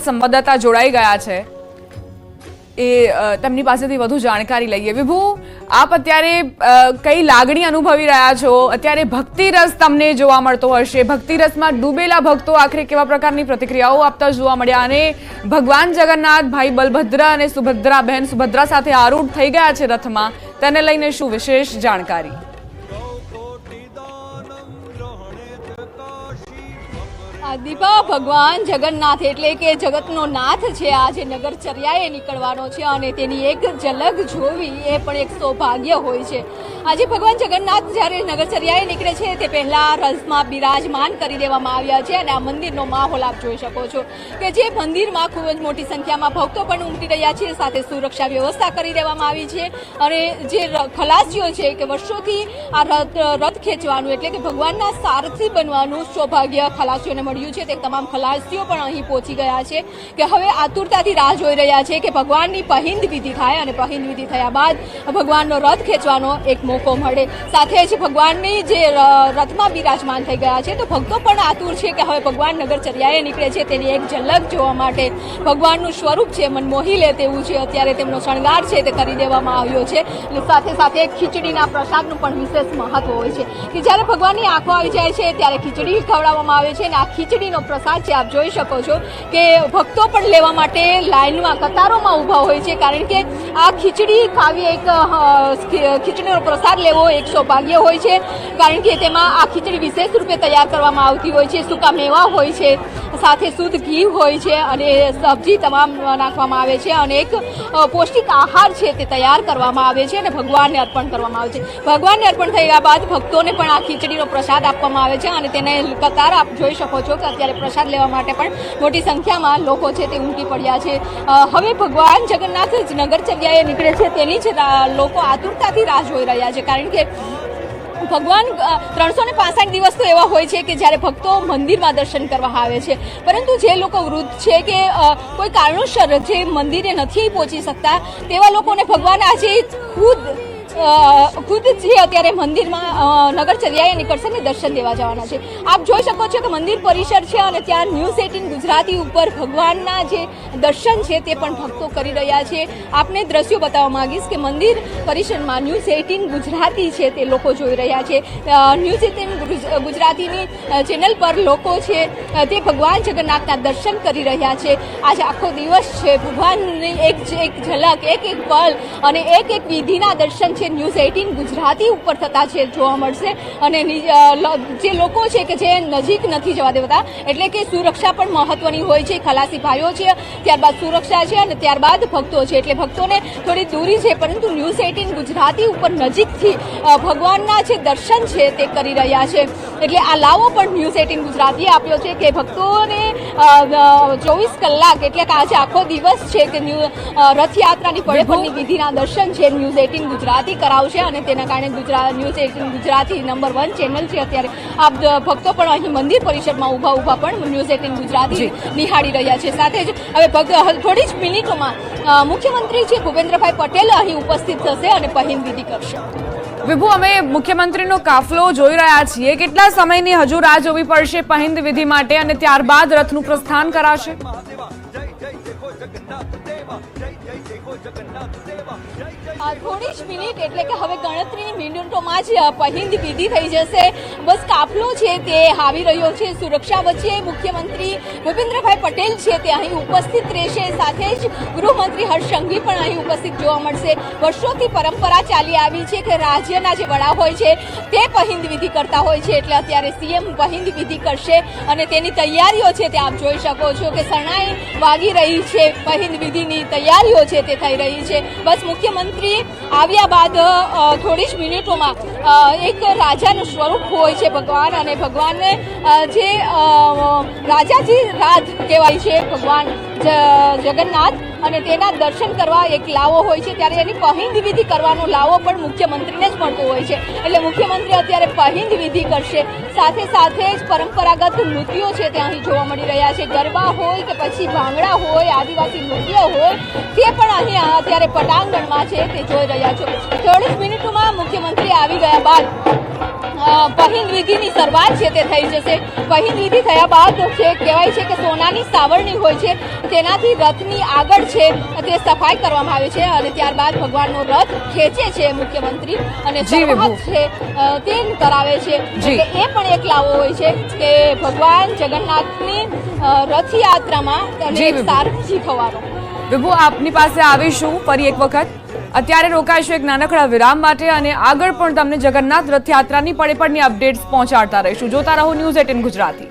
સંવાદદાતા જોડાઈ ગયા છે એ તેમની પાસેથી વધુ જાણકારી લઈએ। વિભુ, આપ અત્યારે કઈ લાગણી અનુભવી રહ્યા છો? અત્યારે ભક્તિ રસ તમને જોવા મળતો હશે, ભક્તિ રસમાં ડૂબેલા ભક્તો આખરે કેવા પ્રકારની પ્રતિક્રિયાઓ આપતા જોવા મળ્યા અને ભગવાન જગન્નાથ ભાઈ બલભદ્ર અને સુભદ્રા બહેન સુભદ્રા સાથે આરૂઢ થઈ ગયા છે રથમાં, તેને લઈને શું વિશેષ જાણકારી? દીપા, ભગવાન જગન્નાથ એટલે કે જગતનો નાથ છે આજે નગરચર્યાએ નીકળવાનો છે અને તેની એક ઝલક જોવી એ પણ એક સૌભાગ્ય હોય છે। આજે ભગવાન જગન્નાથ જ્યારે નગરચર્યાએ નીકળે છે તે પહેલાં રથમાં બિરાજમાન કરી દેવામાં આવ્યા છે અને આ મંદિરનો માહોલ આપ જોઈ શકો છો કે જે મંદિરમાં ખૂબ જ મોટી સંખ્યામાં ભક્તો પણ ઉમટી રહ્યા છે, સાથે સુરક્ષા વ્યવસ્થા કરી દેવામાં આવી છે અને જે ખલાસીઓ છે કે વર્ષોથી આ રથ ખેંચવાનું એટલે કે ભગવાનના સારથી બનવાનું સૌભાગ્ય ખલાસીઓને મળ્યું છે, તે તમામ ખલાસીઓ પણ અહીં પહોંચી ગયા છે કે હવે આતુરતાથી રાહ જોઈ રહ્યા છે કે ભગવાનની પહિંદ વિધિ થાય અને પહિંદ વિધિ થયા બાદ ભગવાનનો રથ ખેંચવાનો એક મોકો મળે। સાથે જ ભગવાનની જે રથમાં બિરાજમાન થઈ ગયા છે તો ભક્તો પણ આતુર છે કે હવે ભગવાન નગરચર્યાએ નીકળે છે તેની એક ઝલક જોવા માટે। ભગવાનનું સ્વરૂપ છે મનમોહી લે તેવું છે, અત્યારે તેમનો શણગાર છે તે કરી દેવામાં આવ્યો છે અને સાથે સાથે ખીચડીના પ્રસાદનું પણ વિશેષ મહત્વ હોય છે કે જ્યારે ભગવાનની આંખો આવી જાય છે ત્યારે ખીચડી ખવડાવવામાં આવે છે અને આ ખીચડીનો પ્રસાદ છે આપ જોઈ શકો છો કે ભક્તો પણ લેવા માટે લાઈનમાં કતારોમાં ઊભા હોય છે, કારણ કે આ ખીચડી ખાવી એક ખીચડીનો પ્રસાદ લેવો એક સૌભાગ્ય હોય છે, કારણ કે તેમાં આ ખીચડી વિશેષ રૂપે તૈયાર કરવામાં આવતી હોય છે, સૂકા મેવા હોય છે, સાથે શુદ્ધ ઘી હોય છે અને સબ્જી તમામ નાખવામાં આવે છે અને એક પૌષ્ટિક આહાર છે તે તૈયાર કરવામાં આવે છે અને ભગવાનને અર્પણ કરવામાં આવે છે। ભગવાનને અર્પણ થયા બાદ ભક્તોને પણ આ ખીચડીનો પ્રસાદ આપવામાં આવે છે અને તેને કતાર આપ જોઈ શકો છો કે અત્યારે પ્રસાદ લેવા માટે પણ મોટી સંખ્યામાં લોકો છે તે ઉમટી પડ્યા છે। હવે ભગવાન જગન્નાથ નગરચર્યાએ નીકળે છે તેની જ લોકો આતુરતાથી રાહ જોઈ રહ્યા છે, કારણ કે ભગવાન 365 દિવસ તો એવા હોય છે કે જ્યારે ભક્તો મંદિરમાં દર્શન કરવા આવે છે, પરંતુ જે લોકો વૃદ્ધ છે કે કોઈ કારણોસર જે મંદિરે નથી પહોંચી શકતા તેવા લોકોને ભગવાન આજે ખુદ જે અત્યારે મંદિરમાં નગરચર્યાએ નીકળશે ને દર્શન દેવા જવાના છે। આપ જોઈ શકો છો કે મંદિર પરિસર છે અને ત્યાં ન્યૂઝ 18 ગુજરાતી ઉપર ભગવાનના જે દર્શન છે તે પણ ભક્તો કરી રહ્યા છે। આપને દ્રશ્યો બતાવવા માંગીશ કે મંદિર પરિસરમાં ન્યૂઝ 18 ગુજરાતી છે તે લોકો જોઈ રહ્યા છે। ન્યૂઝ 18 ગુજરાતીની ચેનલ પર લોકો છે તે ભગવાન જગન્નાથના દર્શન કરી રહ્યા છે। આજે આખો દિવસ છે ભગવાનની એક ઝલક એક પલ અને એક વિધિના દર્શન છે ન્યૂઝ 18 ગુજરાતી ઉપર થતા છે જોવા મળશે અને જે લોકો છે કે જે નજીક નથી જવા દેતા એટલે કે સુરક્ષા પણ મહત્વની હોય છે, ખલાસી ભાઈઓ છે, ત્યારબાદ સુરક્ષા છે અને ત્યારબાદ ભક્તો છે એટલે ભક્તોને થોડી દૂરી છે, પરંતુ ન્યૂઝ 18 ગુજરાતી ઉપર નજીકથી ભગવાનના જે દર્શન છે તે કરી રહ્યા છે। એટલે આ લાવો પણ ન્યૂઝ 18 ગુજરાતીએ આપ્યો છે કે ભક્તોને 24 કલાક એટલે કે આજે આખો દિવસ છે કે રથયાત્રાની પડેપણની વિધિના દર્શન છે ન્યૂઝ 18 ગુજરાતી કરાવશે અને તેના કારણે ન્યૂઝ 18 ગુજરાતી નંબર 1 ચેનલ છે। અત્યારે આપ ભક્તો પણ અહીં મંદિર પરિસરમાં ઊભા પણ ન્યૂઝ 18 ગુજરાતી નિહાળી રહ્યા છે। સાથે જ હવે થોડી જ મિનિટોમાં મુખ્યમંત્રી છે ભૂપેન્દ્રભાઈ પટેલ અહીં ઉપસ્થિત થશે અને પહિંદ વિધિ કરશે। વિભુ, અમે મુખ્યમંત્રીનો કાફલો જોઈ રહ્યા છીએ, કેટલા સમયની હજુ રાહ જોવી પડશે પહિંદ વિધિ માટે અને ત્યારબાદ રથનું પ્રસ્થાન કરાશે? થોડી જ મિનિટ એટલે કે હવે ગણતરીની મિનિટોમાં જ પહિંદ વિધિ થઈ જશે। બસ કાફલો છે તે આવી રહ્યો છે, સુરક્ષા વચ્ચે મુખ્યમંત્રી ભૂપેન્દ્રભાઈ પટેલ છે તે અહીં ઉપસ્થિત રહેશે, સાથે જ ગૃહમંત્રી હર્ષ સંઘવી પણ અહીં ઉપસ્થિત જોવા મળશે। વર્ષોથી પરંપરા ચાલી આવી છે કે રાજ્યના જે વડા હોય છે તે પહિંદ વિધિ કરતા હોય છે, એટલે અત્યારે સીએમ પહિંદ વિધિ કરશે અને તેની તૈયારીઓ છે તે આપ જોઈ શકો છો કે શરણાઈ વાગી રહી છે, પહિંદ વિધિની તૈયારીઓ છે તે થઈ રહી છે। બસ મુખ્યમંત્રી આવ્યા બાદ થોડી જ મિનિટોમાં એક રાજાનું સ્વરૂપ હોય છે ભગવાન અને ભગવાનને જે રાજાજી રાજ કહેવાય છે ભગવાન જગન્નાથ અને તેના દર્શન કરવા એક લાવો હોય છે, ત્યારે એની પહિંદ વિધિ કરવાનો લાવો પણ મુખ્યમંત્રીને જ મળતો હોય છે। એટલે મુખ્યમંત્રી અત્યારે પહિંદ વિધિ કરશે, સાથે સાથે જ પરંપરાગત નૃત્યો છે તે અહીં જોવા મળી રહ્યા છે, ગરબા હોય કે પછી ભાંગડા હોય, આદિવાસી નૃત્ય હોય તે પણ અહીં અત્યારે પટાંગણમાં છે તે જોઈ રહ્યા છો। થોડી જ મિનિટોમાં મુખ્યમંત્રી આવી ગયા બાદ પહિંદ વિધિની શરૂઆત છે તે થઈ જશે. પહિંદ વિધિ થયા બાદ છે કહેવાય છે કે સોનાની સાવરણી હોય છે તેનાથી રથની આગળ છે તે સફાઈ કરવામાં આવે છે અને ત્યારબાદ ભગવાનનો રથ ખેંચે છે મુખ્યમંત્રી અને જી, વિભુ. શરૂઆત છે તે કરાવે છે. જી. એટલે એ પણ એક લાવો હોય છે કે ભગવાન જગન્નાથની રથયાત્રામાં અને જી, એક વિભુ. સાર શીખવાનો. વિભુ, આપની પાસે આવીશું ફરી એક વખત. અત્યારે રોકાઈશું એક નાનકડા વિરામ માટે અને આગળ પણ તમને જગન્નાથ રથયાત્રાની પડે પડની અપડેટ્સ પહોંચાડતા રહીશું. જોતા રહો ન્યૂઝ 18 ગુજરાતી.